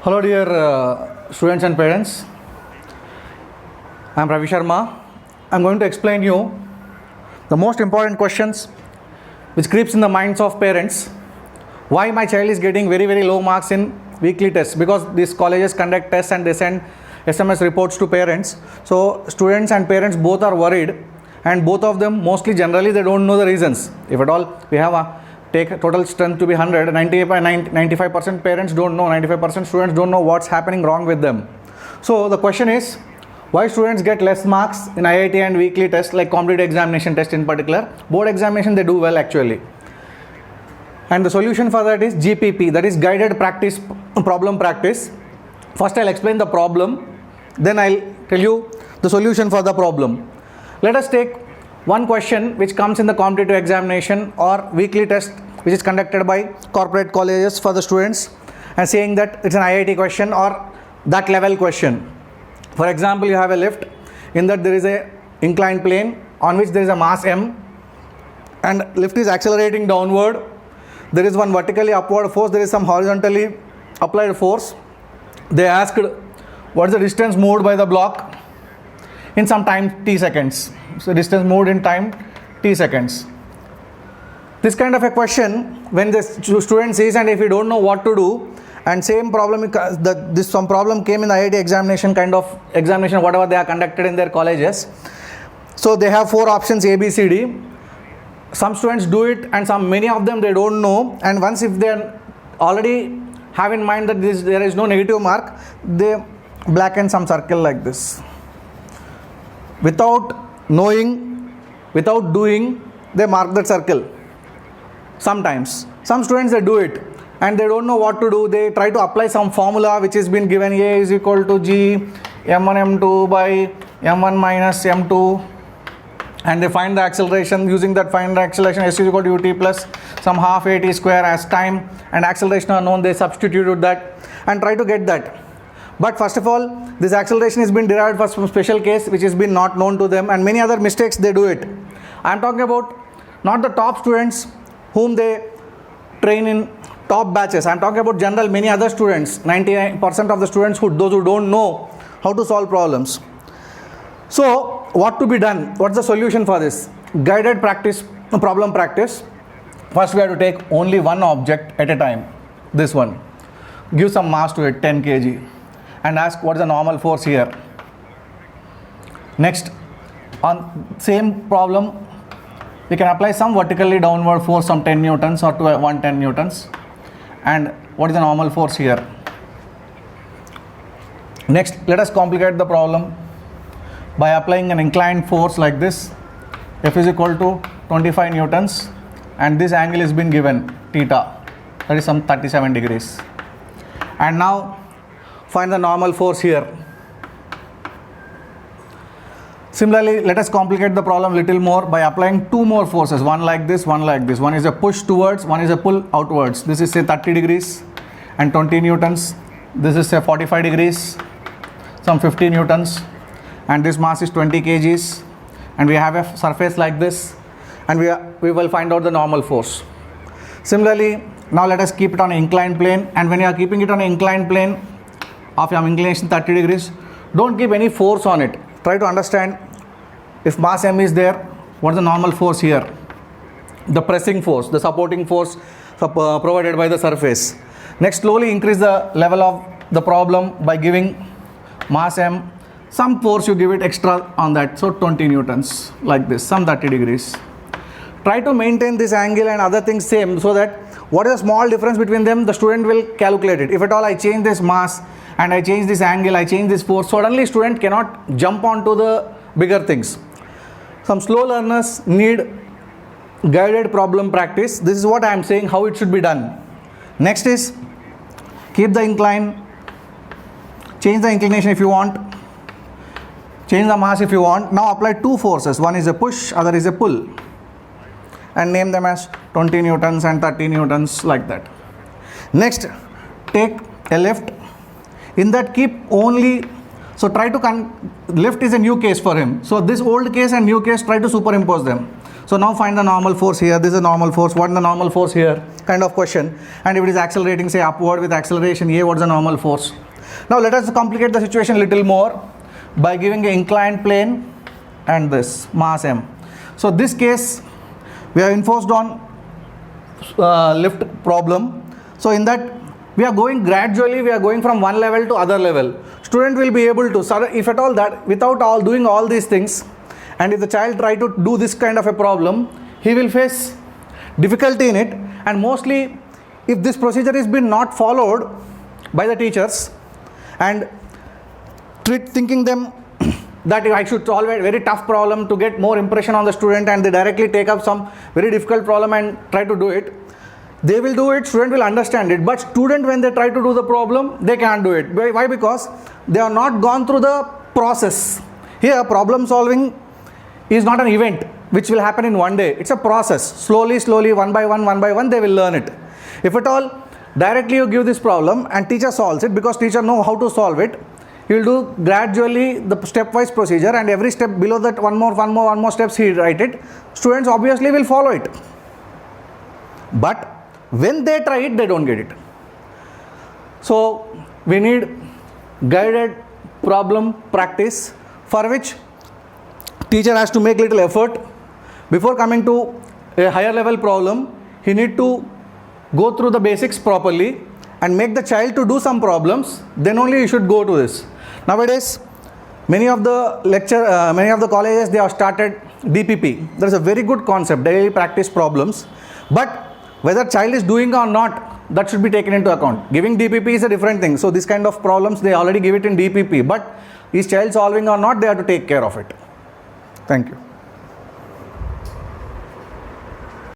Hello dear students and parents. I am Ravi Sharma. I am going to explain you the most important questions which creeps in the minds of parents. Why my child is getting very low marks in weekly tests? Because these colleges conduct tests and they send SMS reports to parents. So students and parents both are worried, and both of them mostly generally they don't know the reasons. If at all we have take total strength to be 100, 95% parents don't know, 95% students don't know what's happening wrong with them. So the question is, why students get less marks in IIT and weekly tests like competitive examination test in particular? Board examination they do well actually. And the solution for that is GPP, that is guided practice, problem practice. First I'll explain the problem, then I'll tell you the solution for the problem. Let us take one question which comes in the competitive examination or weekly test which is conducted by corporate colleges for the students, and saying that it's an IIT question or that level question. For example, you have a lift, in that there is a inclined plane on which there is a mass m and lift is accelerating downward. There is one vertically upward force, there is some horizontally applied force. They asked what is the distance moved by the block in some time t seconds. So distance moved in time t seconds. This kind of a question, when the student sees and if you don't know what to do, and same problem, some problem came in the IIT examination, kind of examination, whatever they are conducted in their colleges. So they have 4 options A, B, C, D. Some students do it and many of them they don't know, and once if they already have in mind that there is no negative mark, they blacken some circle like this. Without knowing, without doing, they mark that circle. Sometimes some students they do it and they don't know what to do. They try to apply some formula which has been given, A is equal to G m1 m2 by m1 minus m2, and they find the acceleration. Using that find the acceleration, s is equal to ut plus some half a t square. As time and acceleration are known, they substitute that and try to get that. But first of all, this acceleration has been derived for some special case which has been not known to them, and many other mistakes they do it. I am talking about not the top students whom they train in top batches. I am talking about general many other students, 99% of the students those who don't know how to solve problems. So what to be done? What's the solution for this? Guided practice, problem practice. First we have to take only one object at a time. This one. Give some mass to it, 10 kg. And ask what is the normal force here. Next, on same problem, we can apply some vertically downward force, some 10 newtons or 110 newtons. And what is the normal force here? Next, let us complicate the problem by applying an inclined force like this. F is equal to 25 newtons and this angle has been given, theta, that is some 37 degrees. And now find the normal force here. Similarly, let us complicate the problem little more by applying 2 more forces, one like this, one like this. One is a push towards, one is a pull outwards. This is say 30 degrees and 20 newtons. This is say 45 degrees, some 50 newtons. And this mass is 20 kgs. And we have a surface like this. And we will find out the normal force. Similarly, now let us keep it on an inclined plane. And when you are keeping it on an inclined plane of your inclination 30 degrees, don't give any force on it. Try to understand if mass m is there, what is the normal force here? The pressing force, the supporting force provided by the surface. Next, slowly increase the level of the problem by giving mass m. Some force you give it extra on that, so 20 newtons like this, some 30 degrees. Try to maintain this angle and other things same, so that what is a small difference between them, the student will calculate it. If at all I change this mass and I change this angle, I change this force, suddenly student cannot jump onto the bigger things. Some slow learners need guided problem practice. This is what I am saying, how it should be done. Next is, keep the incline, change the inclination if you want, change the mass if you want. Now apply 2 forces, one is a push, other is a pull, and name them as 20 newtons and 30 newtons like that. Next, take a lift. In that keep only, so try to lift is a new case for him. So this old case and new case, try to superimpose them. So now find the normal force here. This is a normal force. What is the normal force here? Kind of question. And if it is accelerating, say upward with acceleration A, what is the normal force? Now let us complicate the situation a little more by giving an inclined plane and this mass m. So this case we are enforced on lift problem. So in that we are going gradually, we are going from one level to other level. Student will be able to, if at all that, without doing all these things, and if the child try to do this kind of a problem, he will face difficulty in it. And mostly if this procedure is been not followed by the teachers and thinking them that I should solve a very tough problem to get more impression on the student, and they directly take up some very difficult problem and try to do it, they will do it, student will understand it, but student when they try to do the problem, they can't do it. Why? Because they are not gone through the process. Here problem solving is not an event which will happen in one day. It's a process. Slowly, one by one they will learn it. If at all directly you give this problem and teacher solves it, because teacher know how to solve it, he will do gradually the stepwise procedure, and every step below that one more steps he write it. Students obviously will follow it. But when they try it, they don't get it. So we need guided problem practice, for which teacher has to make little effort. Before coming to a higher level problem, he need to go through the basics properly and make the child to do some problems, then only you should go to this. Nowadays many of the colleges, they have started DPP. There is a very good concept, daily practice problems, but whether child is doing or not, that should be taken into account. Giving DPP is a different thing. So this kind of problems, they already give it in DPP, but is child solving or not, they have to take care of it. Thank you.